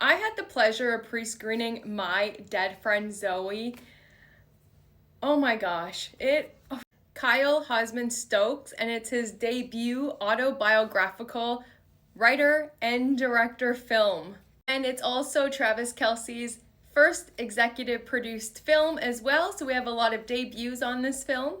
I had the pleasure of pre-screening My Dead Friend Zoe. Oh my gosh, Kyle Hosman Stokes, and it's his debut autobiographical writer and director film. And it's also Travis Kelce's first executive produced film as well, so we have a lot of debuts on this film.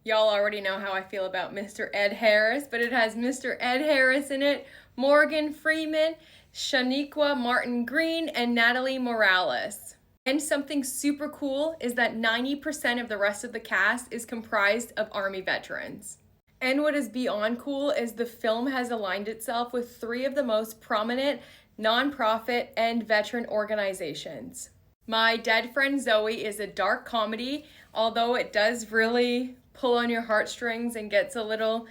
Y'all already know how I feel about Mr. Ed Harris, but it has Mr. Ed Harris in it, Morgan Freeman, Shaniqua Martin Green, and Natalie Morales. And something super cool is that 90% of the rest of the cast is comprised of Army veterans. And what is beyond cool is the film has aligned itself with 3 of the most prominent nonprofit and veteran organizations. My Dead Friend Zoe is a dark comedy, although it does really pull on your heartstrings and gets a little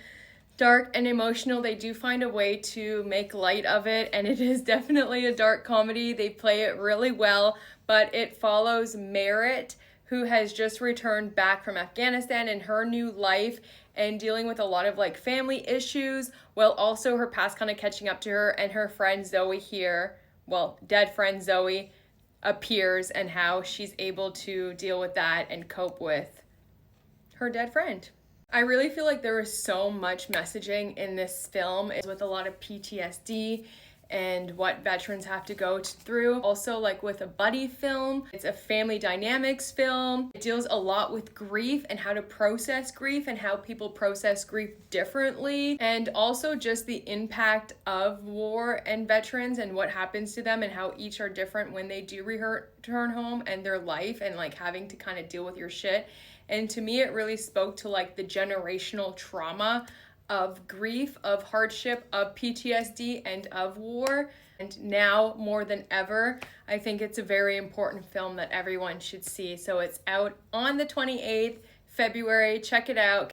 dark and emotional. They do find a way to make light of it, and it is definitely a dark comedy. They play it really well, but it follows Merritt, who has just returned back from Afghanistan and her new life and dealing with a lot of like family issues, while also her past kind of catching up to her, and her friend Zoe here, well, dead friend Zoe, appears, and how she's able to deal with that and cope with her dead friend. I really feel like there is so much messaging in this film with a lot of PTSD and what veterans have to go through. Also, like with a buddy film, it's a family dynamics film. It deals a lot with grief and how to process grief and how people process grief differently. And also just the impact of war and veterans and what happens to them and how each are different when they do return home and their life and like having to kind of deal with your shit. And to me, it really spoke to like the generational trauma of grief, of hardship, of PTSD, and of war. And now more than ever, I think it's a very important film that everyone should see. So it's out on the 28th February. Check it out.